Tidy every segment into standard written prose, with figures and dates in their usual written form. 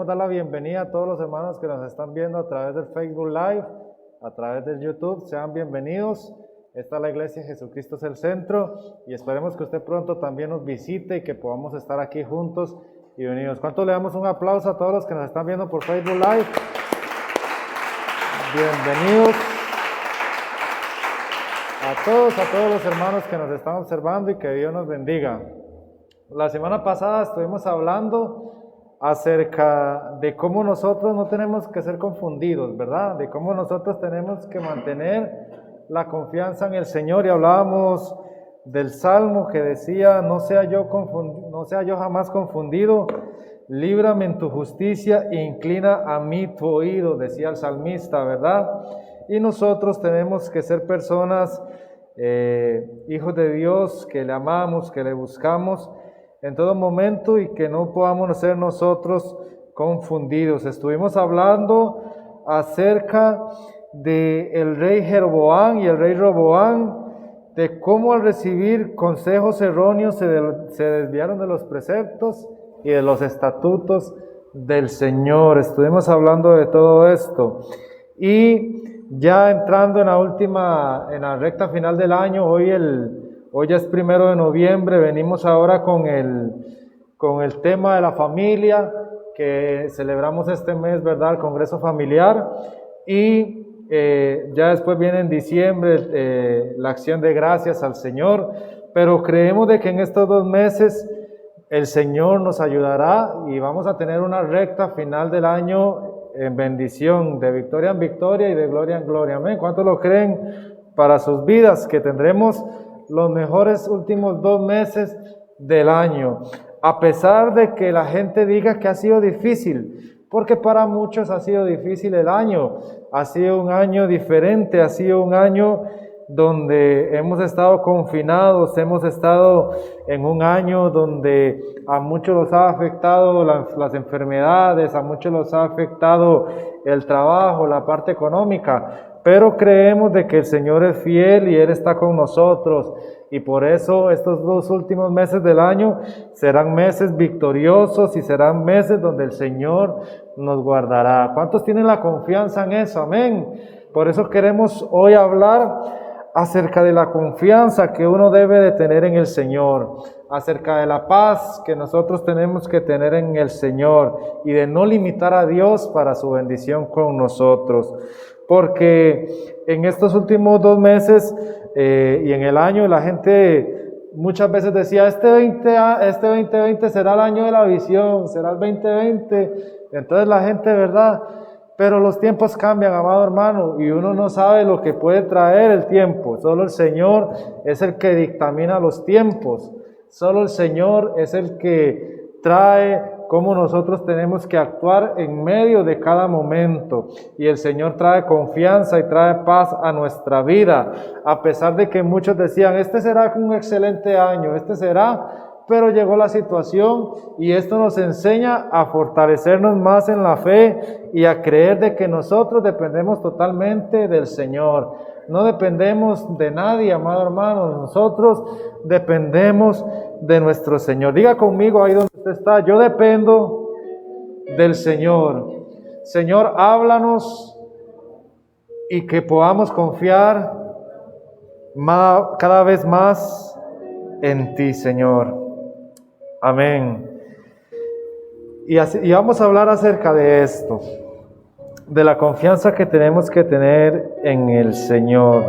queremos dar la bienvenida a todos los hermanos que nos están viendo a través del Facebook Live, a través del YouTube. Sean bienvenidos. Esta es la Iglesia Jesucristo es el Centro y esperemos que usted pronto también nos visite y que podamos estar aquí juntos y unidos. ¿Cuánto le damos un aplauso a todos los que nos están viendo por Facebook Live? Bienvenidos a todos los hermanos que nos están observando y que Dios nos bendiga. La semana pasada estuvimos hablando acerca de cómo nosotros no tenemos que ser confundidos, ¿verdad? De cómo nosotros tenemos que mantener la confianza en el Señor, y hablábamos del Salmo que decía: no sea yo jamás confundido, líbrame en tu justicia e inclina a mí tu oído, decía el salmista, ¿verdad? Y nosotros tenemos que ser personas, hijos de Dios, que le amamos, que le buscamos en todo momento y que no podamos ser nosotros confundidos. Estuvimos hablando acerca del rey Jeroboam y el rey Roboam, de cómo al recibir consejos erróneos se desviaron de los preceptos y de los estatutos del Señor. Estuvimos hablando de todo esto y ya entrando en la recta final del año, hoy ya es 1 de noviembre, venimos ahora con el tema de la familia, que celebramos este mes, ¿verdad? El Congreso Familiar, y ya después viene en diciembre la acción de gracias al Señor, pero creemos de que en estos 2 meses el Señor nos ayudará y vamos a tener una recta final del año en bendición, de victoria en victoria y de gloria en gloria. Amén. ¿Cuántos lo creen para sus vidas? Que tendremos los mejores últimos 2 meses del año, a pesar de que la gente diga que ha sido difícil, porque para muchos ha sido difícil el año. Ha sido un año diferente, ha sido un año donde hemos estado confinados, hemos estado en un año donde a muchos los ha afectado las enfermedades, a muchos los ha afectado el trabajo, la parte económica, pero creemos de que el Señor es fiel y Él está con nosotros, y por eso estos 2 últimos meses del año serán meses victoriosos y serán meses donde el Señor nos guardará. ¿Cuántos tienen la confianza en eso? Amén. Por eso queremos hoy hablar acerca de la confianza que uno debe de tener en el Señor, acerca de la paz que nosotros tenemos que tener en el Señor y de no limitar a Dios para su bendición con nosotros. Porque en estos últimos 2 meses y en el año, la gente muchas veces decía: este 2020 será el año de la visión, será el 2020. Entonces la gente, ¿verdad? Pero los tiempos cambian, amado hermano, y uno no sabe lo que puede traer el tiempo. Solo el Señor es el que dictamina los tiempos. Solo el Señor es el que trae cómo nosotros tenemos que actuar en medio de cada momento. Y el Señor trae confianza y trae paz a nuestra vida. A pesar de que muchos decían: este será un excelente año, este será... Pero llegó la situación y esto nos enseña a fortalecernos más en la fe y a creer de que nosotros dependemos totalmente del Señor. No dependemos de nadie, amado hermano, nosotros dependemos de nuestro Señor. Diga conmigo ahí donde usted está: yo dependo del Señor. Señor, háblanos y que podamos confiar cada vez más en ti, Señor. Amén. Y vamos a hablar acerca de esto, de la confianza que tenemos que tener en el Señor,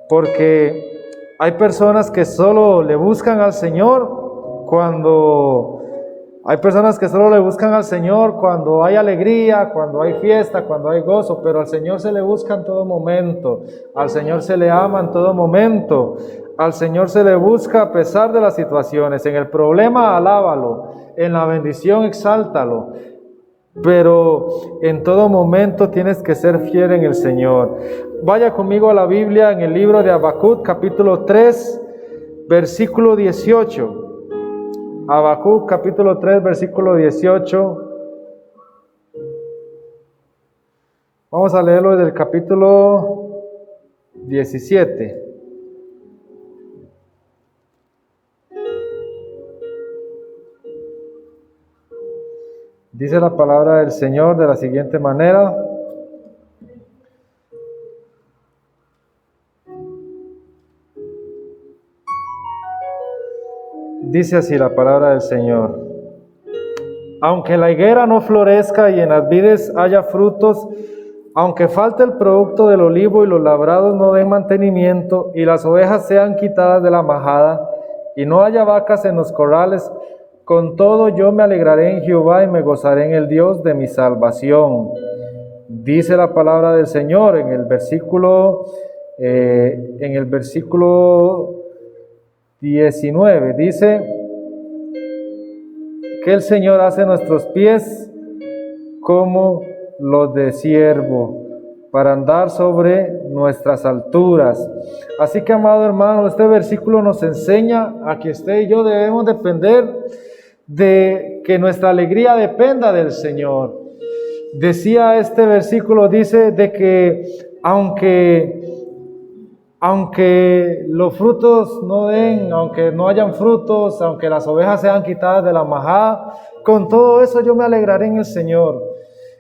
porque hay personas que solo le buscan al Señor cuando hay alegría, cuando hay fiesta, cuando hay gozo, pero al Señor se le busca en todo momento, al Señor se le ama en todo momento, al Señor se le busca a pesar de las situaciones. En el problema, alábalo, en la bendición, exáltalo, pero en todo momento tienes que ser fiel en el Señor. Vaya conmigo a la Biblia en el libro de Habacuc, capítulo 3, versículo 18. Habacuc, capítulo 3, versículo 18. Vamos a leerlo desde el capítulo 17. Dice la palabra del Señor de la siguiente manera. Dice así la palabra del Señor: aunque la higuera no florezca y en las vides haya frutos, aunque falte el producto del olivo y los labrados no den mantenimiento y las ovejas sean quitadas de la majada y no haya vacas en los corrales, con todo yo me alegraré en Jehová y me gozaré en el Dios de mi salvación. Dice la palabra del Señor en el versículo 19, dice que el Señor hace nuestros pies como los de siervo, para andar sobre nuestras alturas. Así que, amado hermano, este versículo nos enseña a que usted y yo debemos depender de que nuestra alegría dependa del Señor. Decía este versículo, dice de que aunque los frutos no den, aunque no hayan frutos, aunque las ovejas sean quitadas de la majada, con todo eso yo me alegraré en el Señor.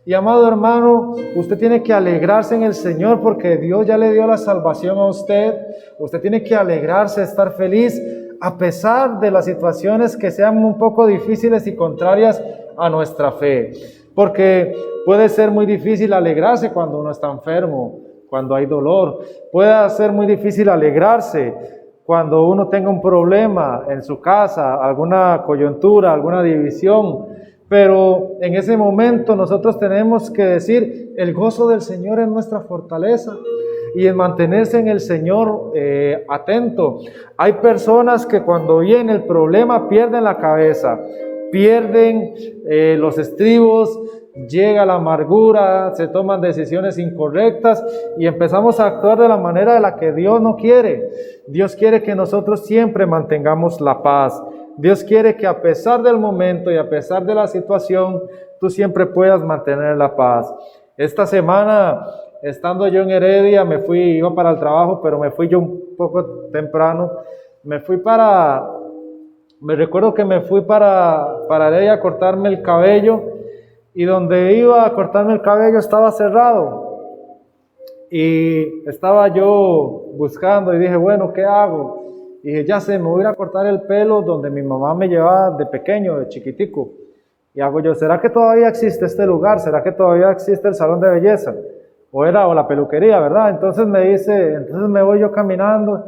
Y amado hermano, usted tiene que alegrarse en el Señor porque Dios ya le dio la salvación a usted. Usted tiene que alegrarse, estar feliz, a pesar de las situaciones que sean un poco difíciles y contrarias a nuestra fe. Porque puede ser muy difícil alegrarse cuando uno está enfermo, cuando hay dolor. Puede ser muy difícil alegrarse cuando uno tenga un problema en su casa, alguna coyuntura, alguna división. Pero en ese momento nosotros tenemos que decir, el gozo del Señor es nuestra fortaleza. Y en mantenerse en el Señor atento. Hay personas que cuando viene el problema pierden la cabeza, pierden los estribos, llega la amargura, se toman decisiones incorrectas y empezamos a actuar de la manera de la que Dios no quiere. Dios quiere que nosotros siempre mantengamos la paz. Dios quiere que a pesar del momento y a pesar de la situación, tú siempre puedas mantener la paz. Esta semana, estando yo en Heredia, iba para el trabajo, pero me fui yo un poco temprano. Me recuerdo que me fui para Heredia a cortarme el cabello, y donde iba a cortarme el cabello estaba cerrado. Y estaba yo buscando y dije, bueno, ¿qué hago? Y dije, ya sé, me voy a ir a cortar el pelo donde mi mamá me llevaba de pequeño, de chiquitico. Y hago yo, ¿será que todavía existe este lugar? ¿Será que todavía existe el salón de belleza? O la peluquería, ¿verdad? Entonces me voy yo caminando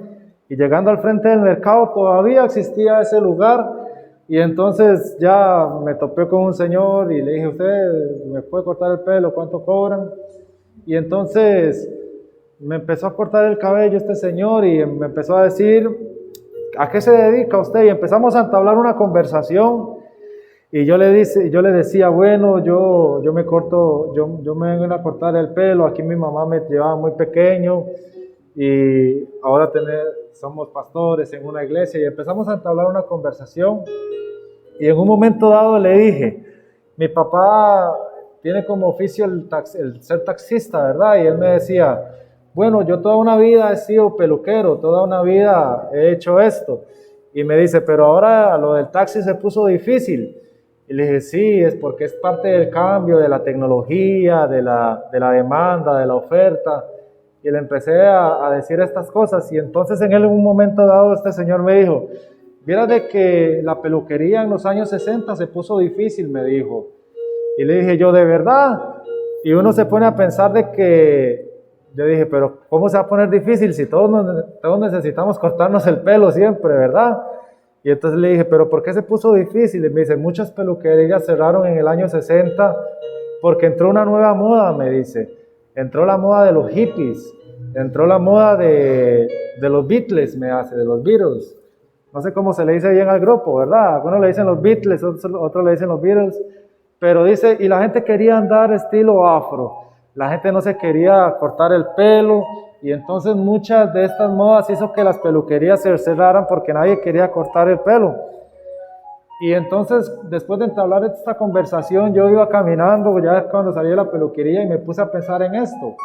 y llegando al frente del mercado todavía existía ese lugar. Y entonces ya me topé con un señor y le dije, ¿usted me puede cortar el pelo? ¿Cuánto cobran? Y entonces me empezó a cortar el cabello este señor y me empezó a decir, ¿a qué se dedica usted? Y empezamos a entablar una conversación. Y yo le decía, bueno, yo me vengo a cortar el pelo, aquí mi mamá me llevaba muy pequeño y ahora somos pastores en una iglesia, y empezamos a entablar una conversación. Y en un momento dado le dije, mi papá tiene como oficio el ser taxista, ¿verdad? Y él me decía, bueno, yo toda una vida he sido peluquero, toda una vida he hecho esto. Y me dice, pero ahora lo del taxi se puso difícil. Y le dije, sí, es porque es parte del cambio, de la tecnología, de la demanda, de la oferta. Y le empecé a decir estas cosas. Y entonces en un momento dado este señor me dijo, mira de que la peluquería en los años 60 se puso difícil, me dijo. Y le dije yo, ¿de verdad? Y uno se pone a pensar yo dije, pero ¿cómo se va a poner difícil si todos necesitamos cortarnos el pelo siempre, verdad? Y entonces le dije, ¿pero por qué se puso difícil? Y me dice, muchas peluquerías cerraron en el año 60 porque entró una nueva moda, me dice. Entró la moda de los hippies, entró la moda de los Beatles, de los Beatles. No sé cómo se le dice bien al grupo, ¿verdad? Algunos le dicen los Beatles, otros le dicen los Beatles. Pero dice, y la gente quería andar estilo afro. La gente no se quería cortar el pelo. Y entonces muchas de estas modas hizo que las peluquerías se cerraran porque nadie quería cortar el pelo. Y entonces, después de entablar esta conversación, yo iba caminando, ya cuando salí de la peluquería, y me puse a pensar en esto.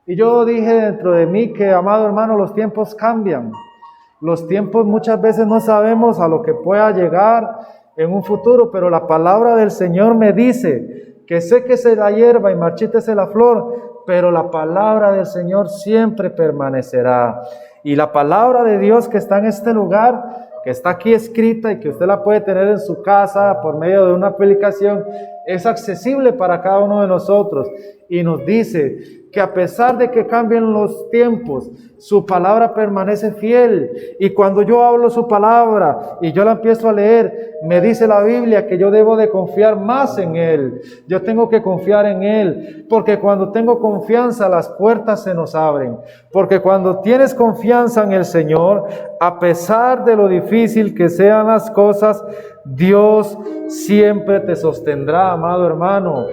Y yo dije dentro de mí que, amado hermano, los tiempos cambian. Los tiempos muchas veces no sabemos a lo que pueda llegar. en un futuro, pero la palabra del Señor me dice que séquese la hierba y marchítese la flor, pero la palabra del Señor siempre permanecerá. Y la palabra de Dios que está en este lugar, que está aquí escrita y que usted la puede tener en su casa por medio de una aplicación, es accesible para cada uno de nosotros y nos dice que a pesar de que cambien los tiempos, su palabra permanece fiel. Y cuando yo hablo su palabra y yo la empiezo a leer, me dice la Biblia que yo debo de confiar más en Él. Yo tengo que confiar en Él, porque cuando tengo confianza, las puertas se nos abren. Porque cuando tienes confianza en el Señor, a pesar de lo difícil que sean las cosas, Dios siempre te sostendrá, amado hermano.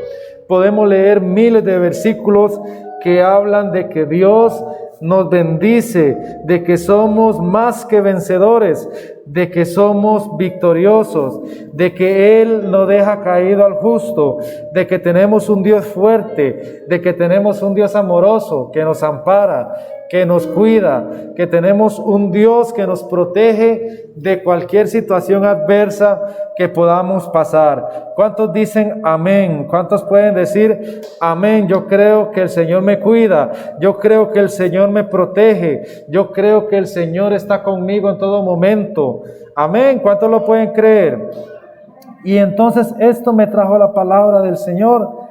Podemos leer miles de versículos que hablan de que Dios nos bendice, de que somos más que vencedores, de que somos victoriosos, de que Él no deja caído al justo, de que tenemos un Dios fuerte, de que tenemos un Dios amoroso que nos ampara, que nos cuida, que tenemos un Dios que nos protege de cualquier situación adversa que podamos pasar. ¿Cuántos dicen amén? ¿Cuántos pueden decir amén? Yo creo que el Señor me cuida, yo creo que el Señor me protege, yo creo que el Señor está conmigo en todo momento. Amén. ¿Cuántos lo pueden creer? Y entonces esto me trajo la palabra del Señor,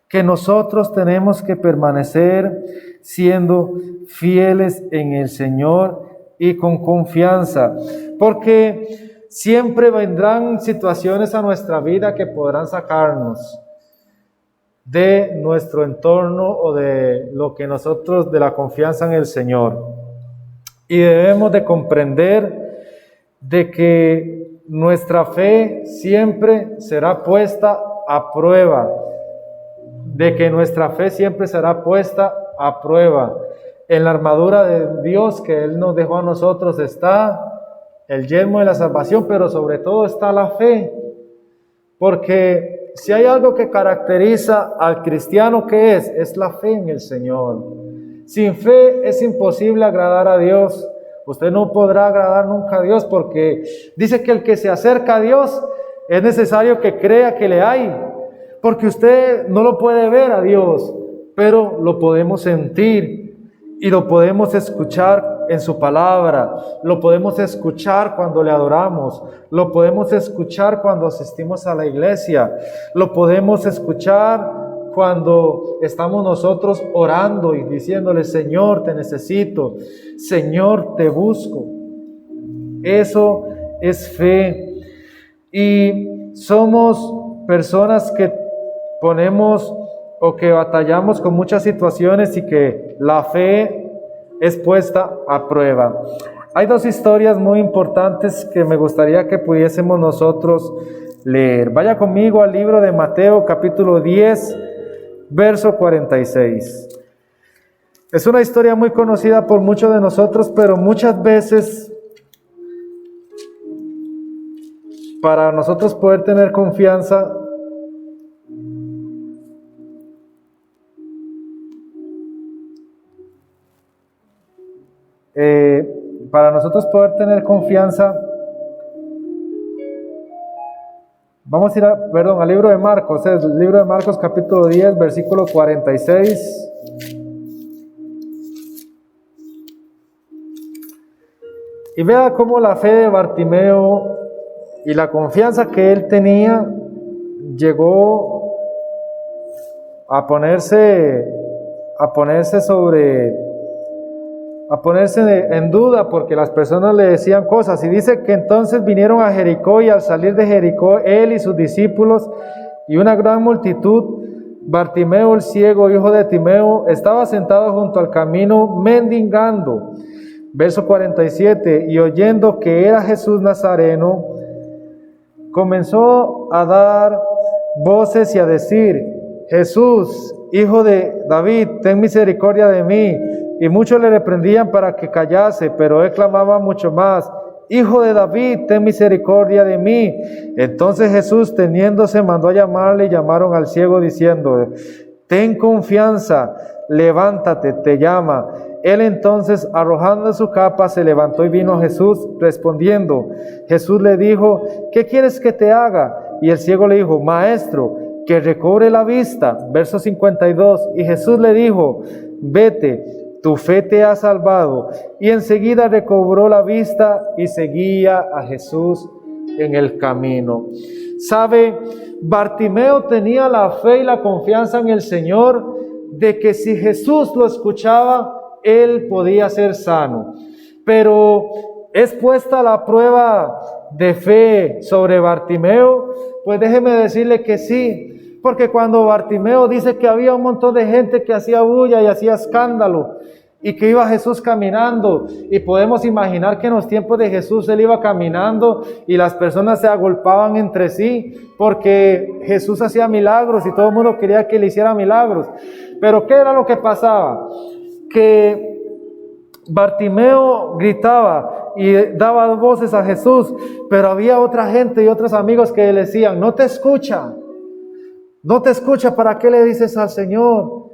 que nosotros tenemos que permanecer siendo fieles en el Señor y con confianza, porque siempre vendrán situaciones a nuestra vida que podrán sacarnos de nuestro entorno o de lo que nosotros, de la confianza en el Señor. Y debemos de comprender de que nuestra fe siempre será puesta a prueba, de que nuestra fe siempre será puesta a prueba. En la armadura de Dios que Él nos dejó a nosotros está el yelmo de la salvación, pero sobre todo está la fe. Porque si hay algo que caracteriza al cristiano, ¿qué es? Es la fe en el Señor. Sin fe es imposible agradar a Dios. Usted no podrá agradar nunca a Dios, porque dice que el que se acerca a Dios es necesario que crea que le hay. Porque usted no lo puede ver a Dios, pero lo podemos sentir y lo podemos escuchar en su palabra, lo podemos escuchar cuando le adoramos, lo podemos escuchar cuando asistimos a la iglesia, lo podemos escuchar cuando estamos nosotros orando y diciéndole: Señor, te necesito, Señor, te busco. Eso es fe. Y somos personas que ponemos o que batallamos con muchas situaciones y que la fe es puesta a prueba. Hay dos historias muy importantes que me gustaría que pudiésemos nosotros leer. Vaya conmigo al libro de Mateo, capítulo 10, verso 46. Es una historia muy conocida por muchos de nosotros, pero muchas veces para nosotros poder tener confianza, vamos a ir al libro de Marcos, es el libro de Marcos capítulo 10, versículo 46. Y vea cómo la fe de Bartimeo y la confianza que él tenía llegó a ponerse en duda, porque las personas le decían cosas. Y dice que entonces vinieron a Jericó, y al salir de Jericó él y sus discípulos y una gran multitud, Bartimeo el ciego, hijo de Timeo, estaba sentado junto al camino mendigando. Verso 47, y oyendo que era Jesús Nazareno, comenzó a dar voces y a decir: Jesús, hijo de David, ten misericordia de mí. Y muchos le reprendían para que callase, pero él clamaba mucho más: Hijo de David, ten misericordia de mí. Entonces Jesús, teniéndose, mandó a llamarle, y llamaron al ciego diciendo: ten confianza, levántate, te llama. Él entonces, arrojando su capa, se levantó y vino a Jesús. Respondiendo, Jesús le dijo: ¿qué quieres que te haga? Y el ciego le dijo: Maestro, que recobre la vista. Verso 52. Y Jesús le dijo: vete, tu fe te ha salvado. Y enseguida recobró la vista y seguía a Jesús en el camino. ¿Sabe? Bartimeo tenía la fe y la confianza en el Señor de que si Jesús lo escuchaba, él podía ser sano. Pero es puesta la prueba de fe sobre Bartimeo. Pues déjeme decirle que sí, porque cuando Bartimeo dice que había un montón de gente que hacía bulla y hacía escándalo, y que iba Jesús caminando, y podemos imaginar que en los tiempos de Jesús él iba caminando y las personas se agolpaban entre sí, porque Jesús hacía milagros y todo el mundo quería que le hiciera milagros. Pero ¿qué era lo que pasaba? Que Bartimeo gritaba y daba voces a Jesús, pero había otra gente y otros amigos que le decían: no te escucha, ¿para qué le dices al Señor?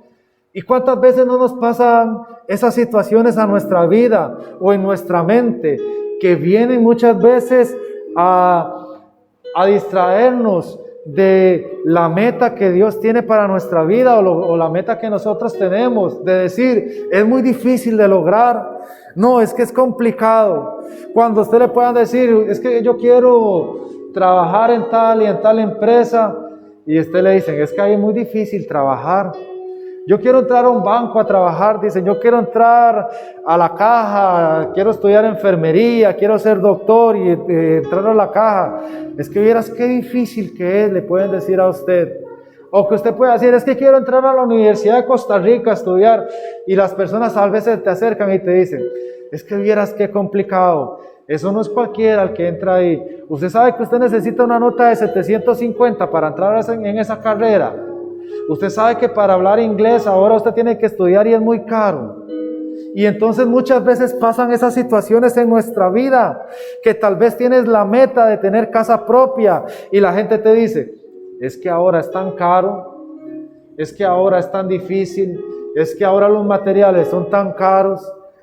¿Y cuántas veces no nos pasan esas situaciones a nuestra vida o en nuestra mente, que vienen muchas veces a distraernos de la meta que Dios tiene para nuestra vida, o la meta que nosotros tenemos, de decir: es muy difícil de lograr, no, es que es complicado? Cuando usted le puedan decir: es que yo quiero trabajar en tal y en tal empresa, y usted le dicen: es que ahí es muy difícil trabajar. Yo quiero entrar a un banco a trabajar, dicen. Yo quiero entrar a la caja, quiero estudiar enfermería, quiero ser doctor y entrar a la caja. Es que vieras qué difícil que es, le pueden decir a usted. O que usted puede decir: es que quiero entrar a la Universidad de Costa Rica a estudiar. Y las personas a veces te acercan y te dicen: es que vieras qué complicado. Eso no es cualquiera el que entra ahí. Usted sabe que usted necesita una nota de 750 para entrar en esa carrera. Usted sabe que para hablar inglés ahora usted tiene que estudiar y es muy caro. Y entonces muchas veces pasan esas situaciones en nuestra vida, que tal vez tienes la meta de tener casa propia y la gente te dice: es que ahora es tan caro, es que ahora es tan difícil, es que ahora los materiales son tan caros,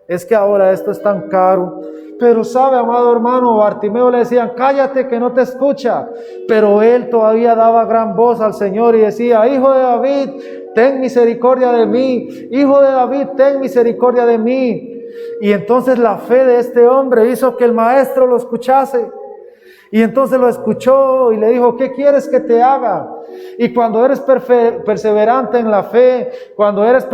es que ahora esto es tan caro. Pero sabe, amado hermano, Bartimeo le decían: cállate, que no te escucha. Pero él todavía daba gran voz al Señor y decía: Hijo de David, ten misericordia de mí. Hijo de David, ten misericordia de mí. Y entonces la fe de este hombre hizo que el maestro lo escuchase. Y entonces lo escuchó y le dijo: ¿qué quieres que te haga? Y cuando eres perseverante en la fe, cuando eres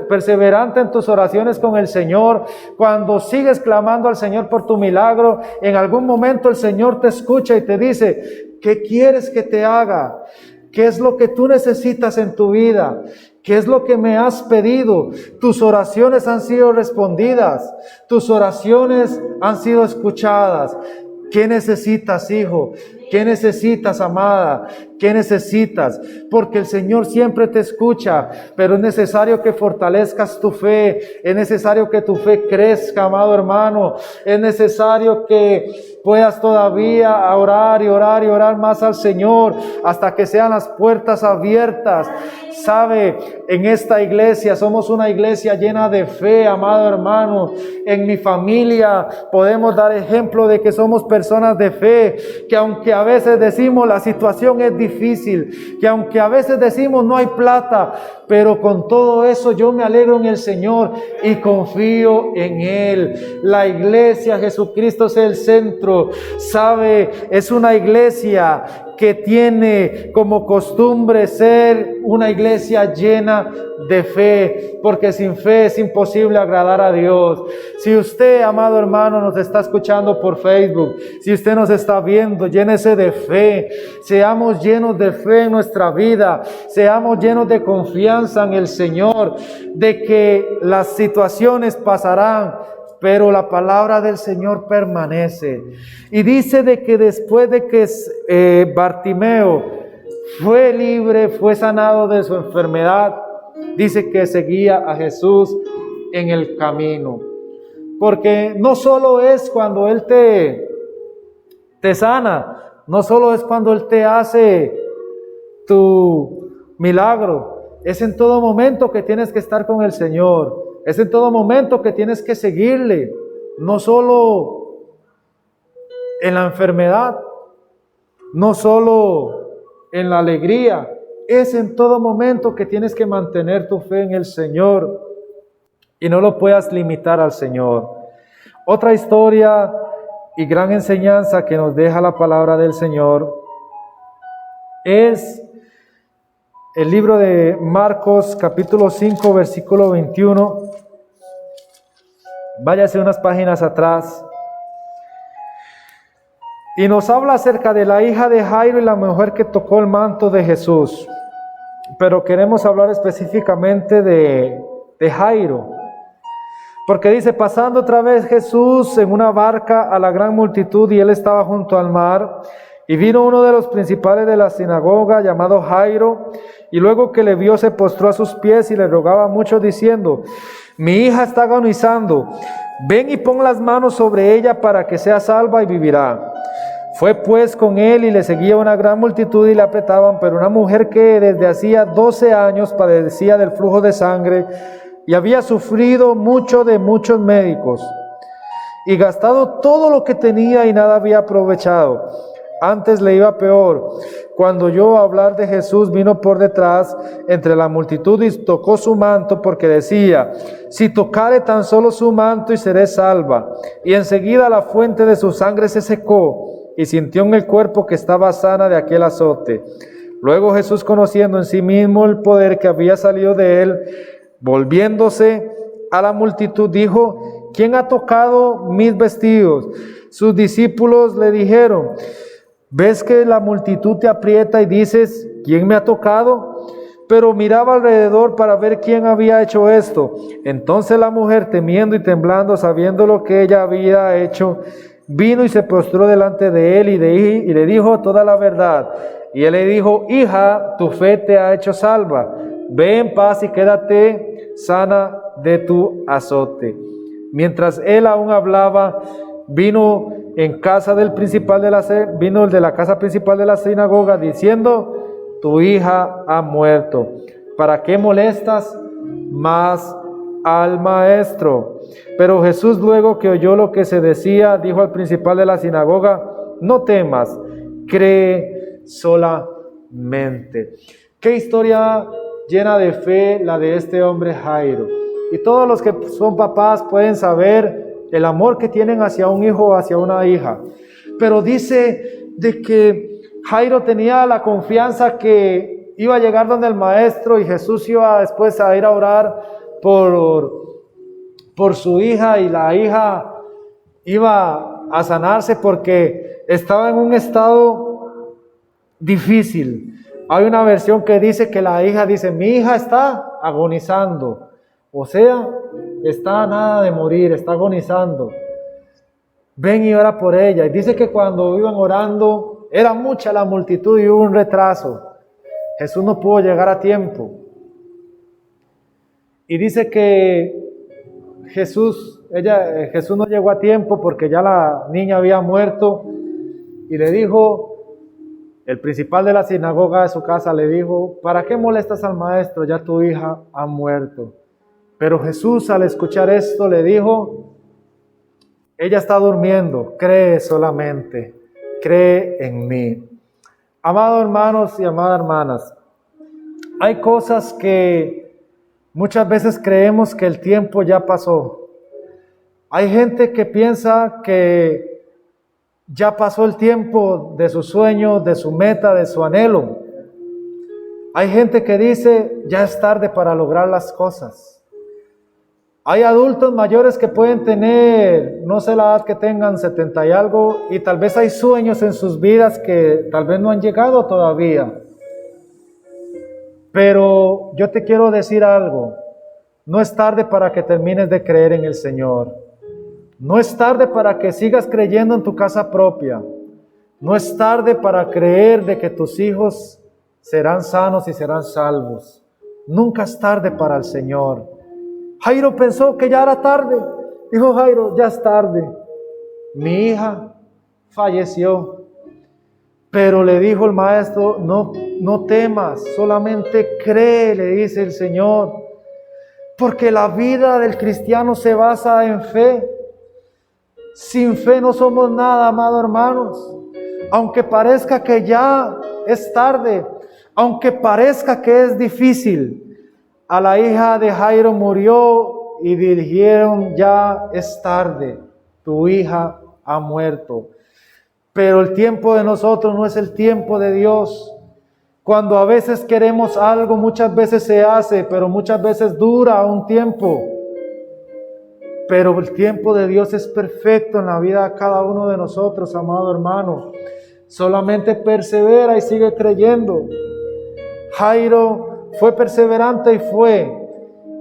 perseverante en tus oraciones con el Señor, cuando sigues clamando al Señor por tu milagro, en algún momento el Señor te escucha y te dice: ¿qué quieres que te haga? ¿Qué es lo que tú necesitas en tu vida? ¿Qué es lo que me has pedido? Tus oraciones han sido respondidas, tus oraciones han sido escuchadas. ¿Qué necesitas, hijo? ¿Qué necesitas, amada? ¿Qué necesitas? Porque el Señor siempre te escucha, pero es necesario que fortalezcas tu fe, es necesario que tu fe crezca, amado hermano, es necesario que puedas todavía orar y orar y orar más al Señor hasta que sean las puertas abiertas. Sabe, en esta iglesia somos una iglesia llena de fe, amado hermano. En mi familia podemos dar ejemplo de que somos personas de fe, que aunque a veces decimos la situación es difícil, que aunque a veces decimos no hay plata, pero con todo eso yo me alegro en el Señor y confío en Él. La iglesia, Jesucristo es el centro. Sabe, es una iglesia que tiene como costumbre ser una iglesia llena de fe, porque sin fe es imposible agradar a Dios. Si usted, amado hermano, nos está escuchando por Facebook, si usted nos está viendo, llénese de fe. Seamos llenos de fe en nuestra vida, seamos llenos de confianza en el Señor, de que las situaciones pasarán, pero la palabra del Señor permanece. Y dice de que después de que Bartimeo fue libre, fue sanado de su enfermedad, dice que seguía a Jesús en el camino. Porque no solo es cuando Él te sana, no solo es cuando Él te hace tu milagro, es en todo momento que tienes que estar con el Señor. Es en todo momento que tienes que seguirle, no solo en la enfermedad, no solo en la alegría, es en todo momento que tienes que mantener tu fe en el Señor y no lo puedas limitar al Señor. Otra historia y gran enseñanza que nos deja la palabra del Señor es el libro de Marcos, capítulo 5, versículo 21. Váyase unas páginas atrás. Y nos habla acerca de la hija de Jairo y la mujer que tocó el manto de Jesús. Pero queremos hablar específicamente de Jairo. Porque dice, pasando otra vez Jesús en una barca a la gran multitud, y él estaba junto al mar, y vino uno de los principales de la sinagoga, llamado Jairo, y luego que le vio se postró a sus pies y le rogaba mucho, diciendo, mi hija está agonizando, ven y pon las manos sobre ella para que sea salva y vivirá. Fue pues con él y le seguía una gran multitud y le apretaban, pero una mujer que desde hacía 12 años padecía del flujo de sangre y había sufrido mucho de muchos médicos y gastado todo lo que tenía y nada había aprovechado. Antes le iba peor. Cuando oyó hablar de Jesús, vino por detrás entre la multitud y tocó su manto, porque decía, si tocare tan solo su manto y seré salva. Y enseguida la fuente de su sangre se secó y sintió en el cuerpo que estaba sana de aquel azote. Luego Jesús, conociendo en sí mismo el poder que había salido de él, volviéndose a la multitud, dijo, ¿quién ha tocado mis vestidos? Sus discípulos le dijeron, ¿ves que la multitud te aprieta y dices, ¿quién me ha tocado? Pero miraba alrededor para ver quién había hecho esto. Entonces la mujer, temiendo y temblando, sabiendo lo que ella había hecho, vino y se postró delante de él y le dijo toda la verdad. Y él le dijo, hija, tu fe te ha hecho salva. Ve en paz y quédate sana de tu azote. Mientras él aún hablaba, vino el de la casa principal de la sinagoga, diciendo, tu hija ha muerto. ¿Para qué molestas más al maestro? Pero Jesús, luego que oyó lo que se decía, dijo al principal de la sinagoga, no temas, cree solamente. Qué historia llena de fe la de este hombre Jairo. Y todos los que son papás pueden saber el amor que tienen hacia un hijo o hacia una hija. Pero dice de que Jairo tenía la confianza que iba a llegar donde el maestro y Jesús iba después a ir a orar por su hija, y la hija iba a sanarse porque estaba en un estado difícil. Hay una versión que dice que la hija dice, mi hija está agonizando. O sea, está a nada de morir, está agonizando. Ven y ora por ella. Y dice que cuando iban orando, era mucha la multitud y hubo un retraso. Jesús no pudo llegar a tiempo. Y dice que Jesús no llegó a tiempo porque ya la niña había muerto. Y le dijo, el principal de la sinagoga de su casa le dijo, ¿para qué molestas al maestro? Ya tu hija ha muerto. Pero Jesús, al escuchar esto, le dijo, ella está durmiendo, cree solamente, cree en mí. Amados hermanos y amadas hermanas, hay cosas que muchas veces creemos que el tiempo ya pasó. Hay gente que piensa que ya pasó el tiempo de su sueño, de su meta, de su anhelo. Hay gente que dice, ya es tarde para lograr las cosas. Hay adultos mayores que pueden tener, no sé la edad que tengan, 70 y algo, y tal vez hay sueños en sus vidas que tal vez no han llegado todavía. Pero yo te quiero decir algo, no es tarde para que termines de creer en el Señor. No es tarde para que sigas creyendo en tu casa propia. No es tarde para creer de que tus hijos serán sanos y serán salvos. Nunca es tarde para el Señor. Jairo pensó que ya era tarde. Dijo Jairo, ya es tarde. Mi hija falleció. Pero le dijo el maestro, no temas, solamente cree, le dice el Señor. Porque la vida del cristiano se basa en fe. Sin fe no somos nada, amados hermanos. Aunque parezca que ya es tarde, aunque parezca que es difícil, a la hija de Jairo murió y dijeron, ya es tarde, tu hija ha muerto. Pero el tiempo de nosotros no es el tiempo de Dios. Cuando a veces queremos algo, muchas veces se hace, pero muchas veces dura un tiempo. Pero el tiempo de Dios es perfecto en la vida de cada uno de nosotros, amado hermano. Solamente persevera y sigue creyendo. Jairo fue perseverante y fue.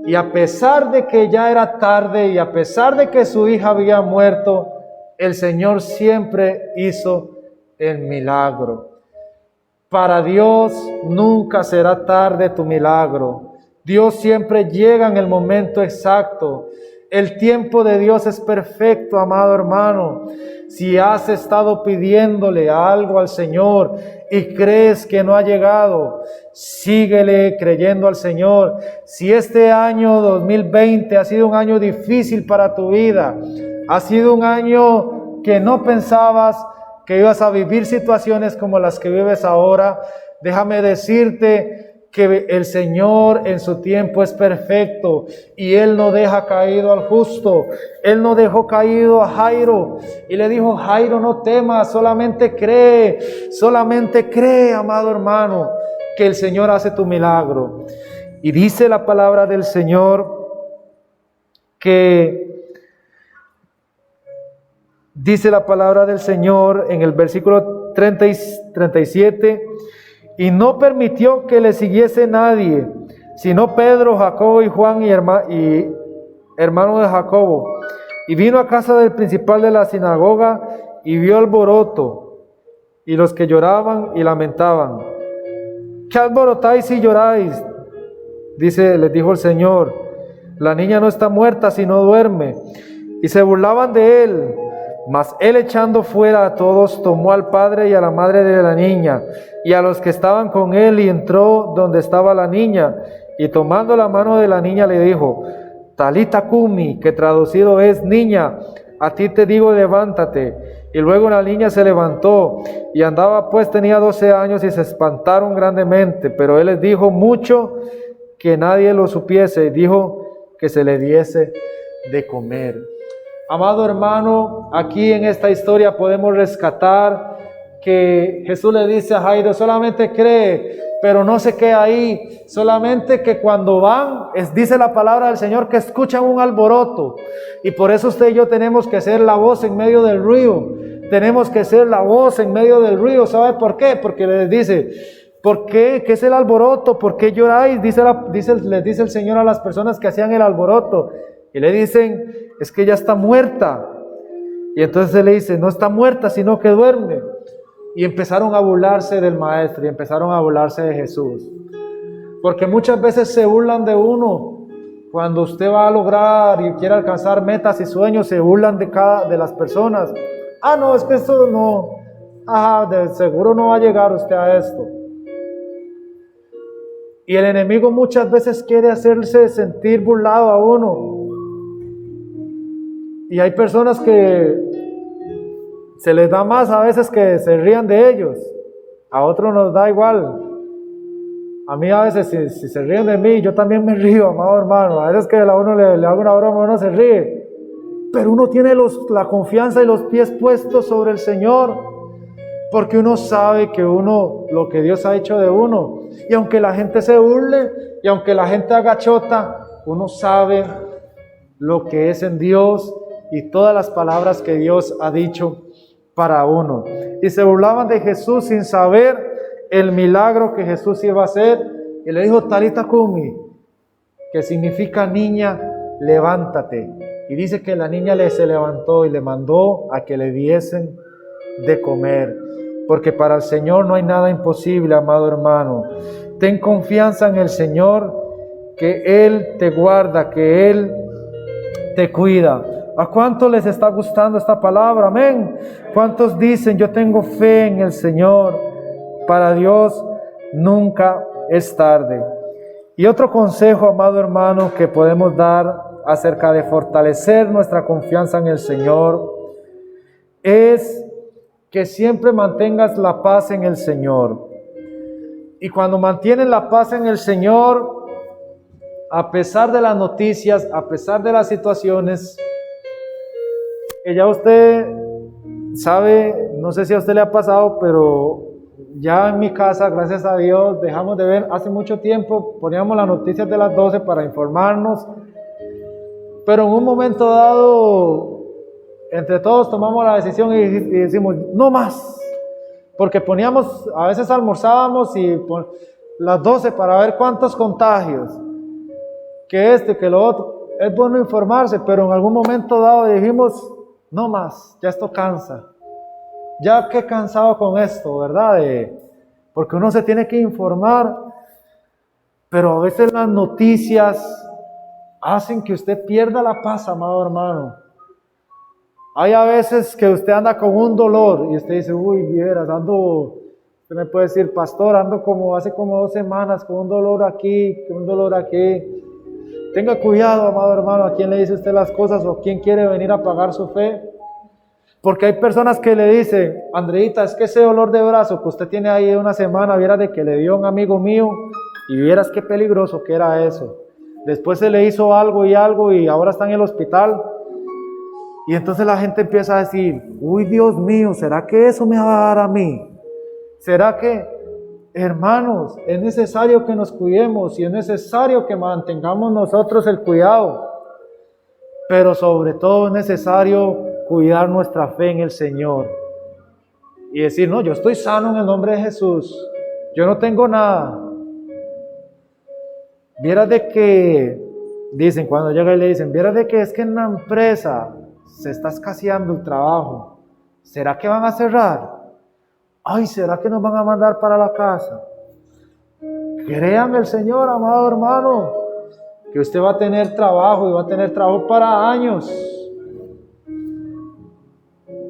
Y a pesar de que ya era tarde y a pesar de que su hija había muerto, el Señor siempre hizo el milagro. Para Dios nunca será tarde tu milagro. Dios siempre llega en el momento exacto. El tiempo de Dios es perfecto, amado hermano. Si has estado pidiéndole algo al Señor y crees que no ha llegado, síguele creyendo al Señor. Si este año 2020 ha sido un año difícil para tu vida, ha sido un año que no pensabas que ibas a vivir situaciones como las que vives ahora, déjame decirte que el Señor en su tiempo es perfecto y Él no deja caído al justo. Él no dejó caído a Jairo y le dijo, Jairo, no temas, solamente cree, amado hermano, que el Señor hace tu milagro. Y dice la palabra del Señor en el versículo 30 y 37, y no permitió que le siguiese nadie, sino Pedro, Jacobo y Juan y hermano de Jacobo. Y vino a casa del principal de la sinagoga y vio alboroto y los que lloraban y lamentaban. ¿Qué alborotáis y lloráis? Les dijo el Señor, la niña no está muerta, sino duerme. Y se burlaban de él. Mas él, echando fuera a todos, tomó al padre y a la madre de la niña y a los que estaban con él, y entró donde estaba la niña, y tomando la mano de la niña le dijo, Talita cumi, que traducido es, niña, a ti te digo, levántate. Y luego la niña se levantó y andaba, pues tenía 12 años, y se espantaron grandemente. Pero él les dijo mucho que nadie lo supiese, y dijo que se le diese de comer. Amado hermano, aquí en esta historia podemos rescatar que Jesús le dice a Jairo, solamente cree, pero no se queda ahí, solamente que cuando van, dice la palabra del Señor, que escuchan un alboroto, y por eso usted y yo tenemos que ser la voz en medio del ruido, tenemos que ser la voz en medio del ruido. ¿Sabe por qué? Porque les dice, ¿por qué? ¿Qué es el alboroto? ¿Por qué lloráis? Les dice el Señor a las personas que hacían el alboroto, y le dicen, es que ella está muerta. Y entonces él le dice, no está muerta, sino que duerme. Y empezaron a burlarse del maestro, y empezaron a burlarse de Jesús. Porque muchas veces se burlan de uno. Cuando usted va a lograr y quiere alcanzar metas y sueños, se burlan de las personas. Ah, no, es que esto no, de seguro no va a llegar usted a esto. Y el enemigo muchas veces quiere hacerse sentir burlado a uno. Y hay personas que se les da más a veces que se rían de ellos. A otros nos da igual. A mí a veces si se ríen de mí, yo también me río, amado hermano. A veces que a uno le hago una broma, uno se ríe. Pero uno tiene la confianza y los pies puestos sobre el Señor. Porque uno sabe que lo que Dios ha hecho de uno. Y aunque la gente se burle, y aunque la gente haga chota, uno sabe lo que es en Dios y todas las palabras que Dios ha dicho para uno. Y se burlaban de Jesús sin saber el milagro que Jesús iba a hacer. Y le dijo, Talita cumi, que significa niña, levántate. Y dice que la niña se levantó y le mandó a que le diesen de comer. Porque para el Señor no hay nada imposible, amado hermano. Ten confianza en el Señor, que Él te guarda, que Él te cuida. ¿A cuántos les está gustando esta palabra? Amén. ¿Cuántos dicen, yo tengo fe en el Señor? Para Dios nunca es tarde. Y otro consejo, amado hermano, que podemos dar acerca de fortalecer nuestra confianza en el Señor es que siempre mantengas la paz en el Señor. Y cuando mantienes la paz en el Señor, a pesar de las noticias, a pesar de las situaciones, que ya usted sabe, no sé si a usted le ha pasado, pero ya en mi casa, gracias a Dios, dejamos de ver, hace mucho tiempo poníamos las noticias de las 12 para informarnos, pero en un momento dado, entre todos tomamos la decisión y decimos, no más, porque poníamos, a veces almorzábamos y las 12 para ver cuántos contagios, que lo otro. Es bueno informarse, pero en algún momento dado dijimos, no más, ya esto cansa. Ya qué cansado con esto, ¿verdad? Porque uno se tiene que informar, pero a veces las noticias hacen que usted pierda la paz, amado hermano. Hay a veces que usted anda con un dolor y usted dice, uy, vieras, usted me puede decir, pastor, ando hace como 2 semanas con un dolor aquí, con un dolor aquí. Tenga cuidado, amado hermano, a quién le dice usted las cosas o quién quiere venir a pagar su fe. Porque hay personas que le dicen, Andreita, es que ese dolor de brazo que usted tiene ahí de 1 semana, vieras de que le dio un amigo mío y vieras qué peligroso que era eso. Después se le hizo algo y ahora está en el hospital. Y entonces la gente empieza a decir, uy, Dios mío, ¿será que eso me va a dar a mí? ¿Será que, hermanos, es necesario que nos cuidemos y es necesario que mantengamos nosotros el cuidado? Pero sobre todo es necesario cuidar nuestra fe en el Señor y decir, no, yo estoy sano en el nombre de Jesús, yo no tengo nada. Vieras de que, dicen, cuando llega y le dicen, vieras de que es que en la empresa se está escaseando el trabajo, ¿será que van a cerrar? Ay, ¿será que nos van a mandar para la casa? Créame el Señor, amado hermano, que usted va a tener trabajo y va a tener trabajo para años.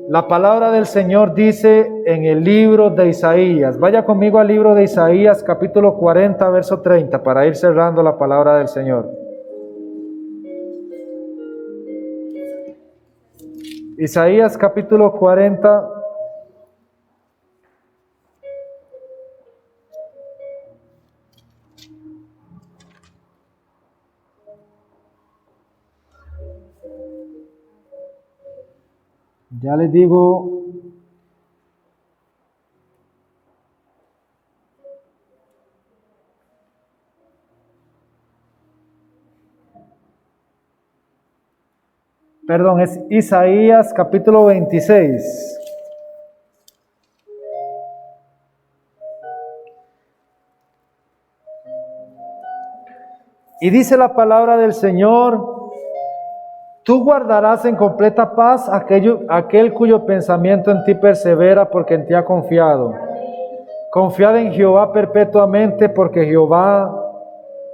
La palabra del Señor dice en el libro de Isaías, vaya conmigo al libro de Isaías capítulo 40 verso 30 para ir cerrando la palabra del Señor. Isaías capítulo 40 ya les digo, perdón, es Isaías capítulo 26. Y dice la palabra del Señor, tú guardarás en completa paz aquel cuyo pensamiento en ti persevera, porque en ti ha confiado. Confiad en Jehová perpetuamente, porque Jehová,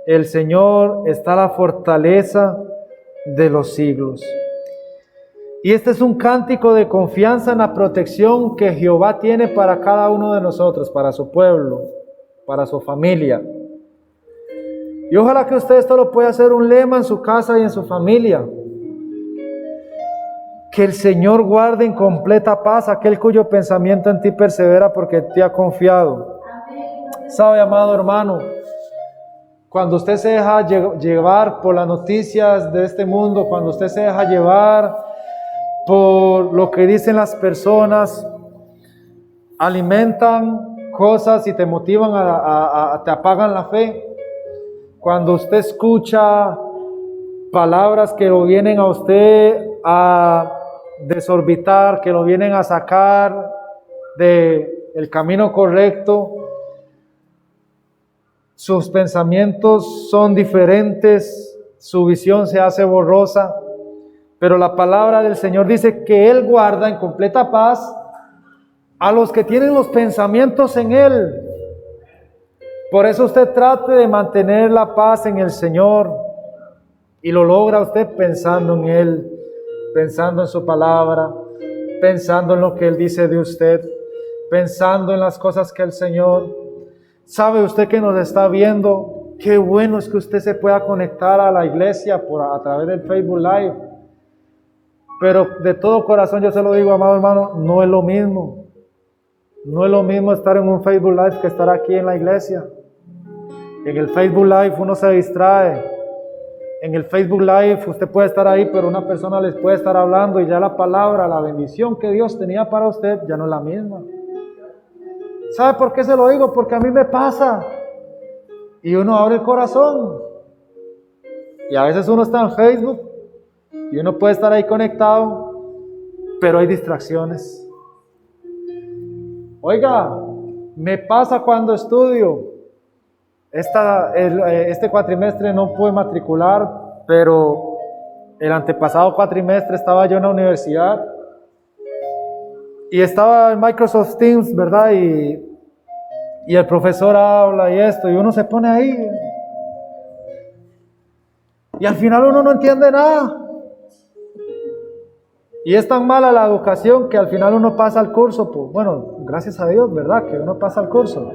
el Señor, está la fortaleza de los siglos. Y este es un cántico de confianza en la protección que Jehová tiene para cada uno de nosotros, para su pueblo, para su familia. Y ojalá que usted esto lo pueda hacer un lema en su casa y en su familia. Que el Señor guarde en completa paz aquel cuyo pensamiento en ti persevera, porque te ha confiado. Sabe, amado hermano, cuando usted se deja llevar por las noticias de este mundo, cuando usted se deja llevar por lo que dicen las personas, alimentan cosas y te motivan te apagan la fe. Cuando usted escucha palabras que lo vienen a usted a desorbitar, que lo vienen a sacar del camino correcto, sus pensamientos son diferentes, su visión se hace borrosa, pero la palabra del Señor dice que Él guarda en completa paz a los que tienen los pensamientos en Él. Por eso usted trate de mantener la paz en el Señor, y lo logra usted pensando en Él, pensando en su palabra, pensando en lo que Él dice de usted, pensando en las cosas que el Señor... ¿Sabe usted que nos está viendo? Qué bueno es que usted se pueda conectar a la iglesia a través del Facebook Live. Pero de todo corazón yo se lo digo, amado hermano, no es lo mismo. No es lo mismo estar en un Facebook Live que estar aquí en la iglesia. En el Facebook Live uno se distrae. En el Facebook Live usted puede estar ahí, pero una persona les puede estar hablando y ya la palabra, la bendición que Dios tenía para usted ya no es la misma. ¿Sabe por qué se lo digo? Porque a mí me pasa. Y uno abre el corazón. Y a veces uno está en Facebook y uno puede estar ahí conectado, pero hay distracciones. Oiga, me pasa cuando estudio. Este cuatrimestre no pude matricular, pero el antepasado cuatrimestre estaba yo en la universidad y estaba en Microsoft Teams, ¿verdad? Y el profesor habla y esto, y uno se pone ahí. Y al final uno no entiende nada. Y es tan mala la educación que al final uno pasa el curso. Pues, bueno, gracias a Dios, ¿verdad? Que uno pasa el curso.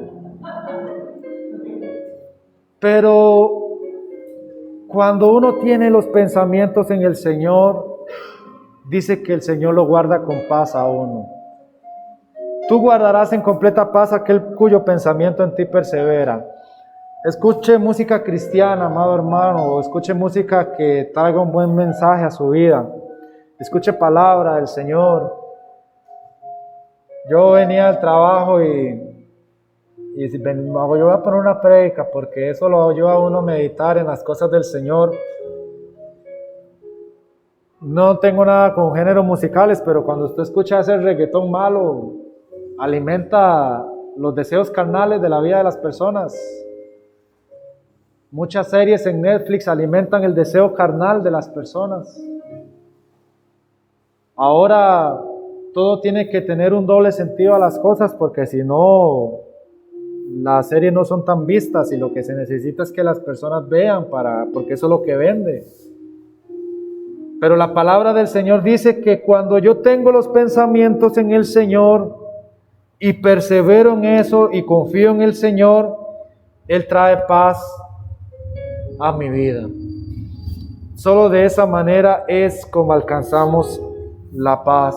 Pero cuando uno tiene los pensamientos en el Señor, dice que el Señor lo guarda con paz a uno. Tú guardarás en completa paz aquel cuyo pensamiento en ti persevera. Escuche música cristiana, amado hermano, o escuche música que traiga un buen mensaje a su vida. Escuche palabra del Señor. Yo venía al trabajo y yo voy a poner una prédica porque eso lo ayuda a uno a meditar en las cosas del Señor. No tengo nada con géneros musicales, pero cuando usted escucha ese reggaetón malo, alimenta los deseos carnales de la vida de las personas. Muchas series en Netflix alimentan el deseo carnal de las personas. Ahora todo tiene que tener un doble sentido a las cosas, porque si no, las series no son tan vistas y lo que se necesita es que las personas vean porque eso es lo que vende. Pero la palabra del Señor dice que cuando yo tengo los pensamientos en el Señor y persevero en eso y confío en el Señor, Él trae paz a mi vida. Solo de esa manera es como alcanzamos la paz,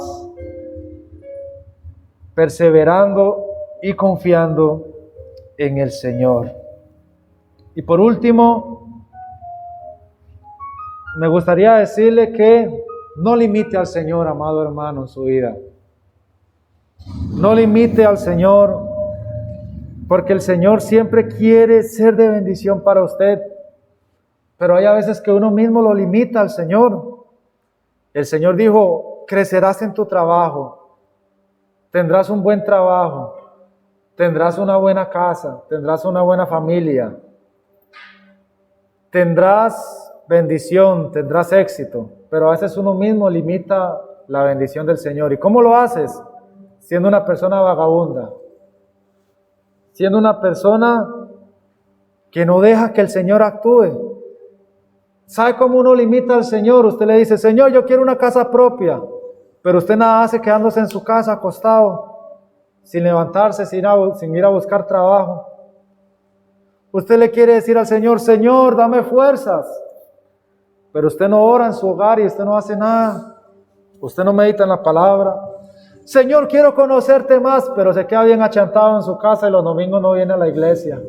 perseverando y confiando en el Señor. Y por último, me gustaría decirle que no limite al Señor, amado hermano, en su vida. No limite al Señor, porque el Señor siempre quiere ser de bendición para usted. Pero hay a veces que uno mismo lo limita al Señor. El Señor dijo, crecerás en tu trabajo, tendrás un buen trabajo, tendrás una buena casa, tendrás una buena familia, tendrás bendición, tendrás éxito. Pero a veces uno mismo limita la bendición del Señor. ¿Y cómo lo haces? Siendo una persona vagabunda, siendo una persona que no deja que el Señor actúe. ¿Sabe cómo uno limita al Señor? Usted le dice, Señor, yo quiero una casa propia, pero usted nada hace quedándose en su casa acostado, sin levantarse, sin ir a buscar trabajo. Usted le quiere decir al Señor, Señor, dame fuerzas, pero usted no ora en su hogar y usted no hace nada. Usted no medita en la palabra. Señor, quiero conocerte más, pero se queda bien achantado en su casa y los domingos no viene a la iglesia.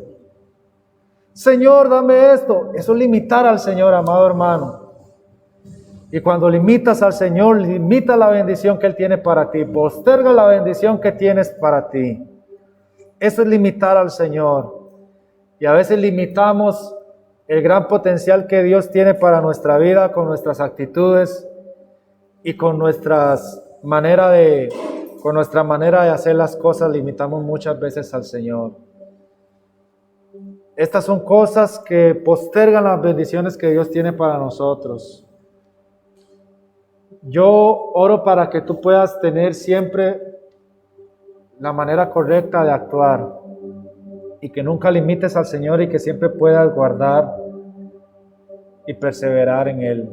Señor, dame esto. Eso es limitar al Señor, amado hermano. Y cuando limitas al Señor, limita la bendición que Él tiene para ti. Posterga la bendición que tienes para ti. Eso es limitar al Señor. Y a veces limitamos el gran potencial que Dios tiene para nuestra vida con nuestras actitudes y con nuestra manera de hacer las cosas. Limitamos muchas veces al Señor. Estas son cosas que postergan las bendiciones que Dios tiene para nosotros. Yo oro para que tú puedas tener siempre la manera correcta de actuar y que nunca limites al Señor y que siempre puedas guardar y perseverar en Él,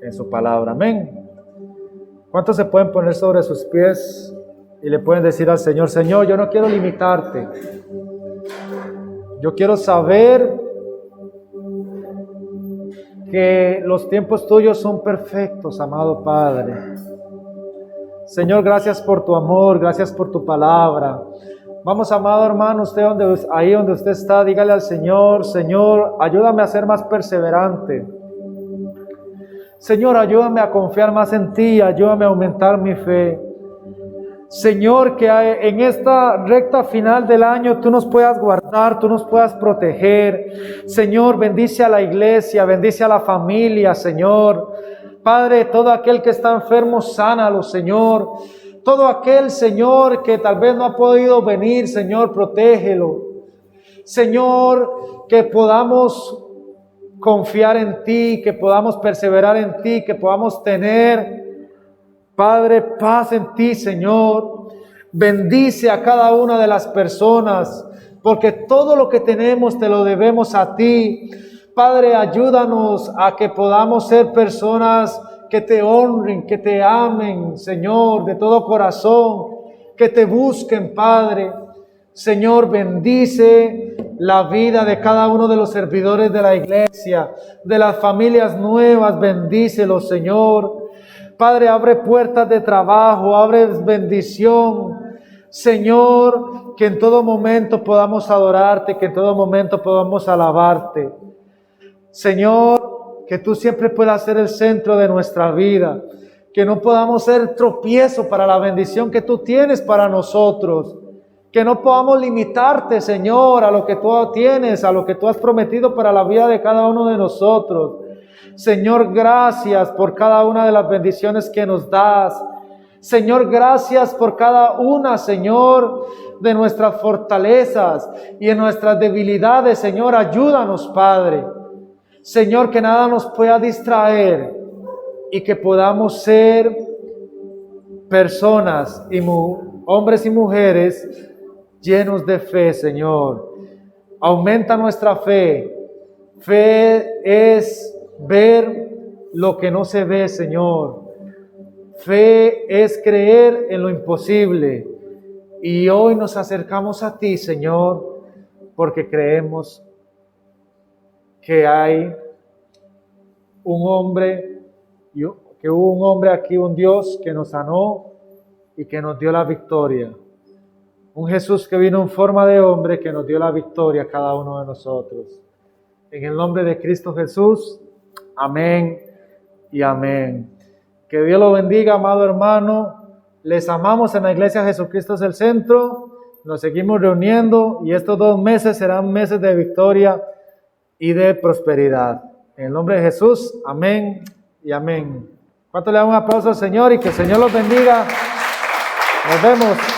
en su palabra. Amén. ¿Cuántos se pueden poner sobre sus pies y le pueden decir al Señor, Señor, yo no quiero limitarte? Yo quiero saber que los tiempos tuyos son perfectos, amado Padre. Señor, gracias por tu amor, gracias por tu palabra. Vamos, amado hermano, ahí donde usted está, dígale al Señor: Señor, ayúdame a ser más perseverante. Señor, ayúdame a confiar más en ti, ayúdame a aumentar mi fe. Señor, que en esta recta final del año tú nos puedas guardar, tú nos puedas proteger. Señor, bendice a la iglesia, bendice a la familia, Señor. Padre, todo aquel que está enfermo, sánalo, Señor. Todo aquel, Señor, que tal vez no ha podido venir, Señor, protégelo. Señor, que podamos confiar en ti, que podamos perseverar en ti, que podamos tener, Padre, paz en ti, Señor. Bendice a cada una de las personas, porque todo lo que tenemos te lo debemos a ti. Padre, ayúdanos a que podamos ser personas que te honren, que te amen, Señor, de todo corazón, que te busquen, Padre. Señor, bendice la vida de cada uno de los servidores de la iglesia, de las familias nuevas, bendícelos, Señor. Padre, abre puertas de trabajo, abre bendición. Señor, que en todo momento podamos adorarte, que en todo momento podamos alabarte. Señor, que tú siempre puedas ser el centro de nuestra vida, que no podamos ser tropiezo para la bendición que tú tienes para nosotros, que no podamos limitarte, Señor, a lo que tú tienes, a lo que tú has prometido para la vida de cada uno de nosotros. Señor, gracias por cada una de las bendiciones que nos das. Señor, gracias por cada una, Señor, de nuestras fortalezas y en nuestras debilidades. Señor, ayúdanos, Padre. Señor, que nada nos pueda distraer y que podamos ser personas, hombres y mujeres llenos de fe, Señor. Aumenta nuestra fe. Fe es ver lo que no se ve, Señor. Fe es creer en lo imposible. Y hoy nos acercamos a ti, Señor, porque creemos que hay un hombre, que hubo un hombre aquí, un Dios que nos sanó y que nos dio la victoria. Un Jesús que vino en forma de hombre que nos dio la victoria a cada uno de nosotros. En el nombre de Cristo Jesús, amén y amén. Que Dios lo bendiga, amado hermano. Les amamos en la Iglesia Jesucristo es el Centro. Nos seguimos reuniendo y estos 2 meses serán meses de victoria y de prosperidad. En el nombre de Jesús, amén y amén. ¿Cuánto le dan un aplauso al Señor y que el Señor los bendiga? Nos vemos.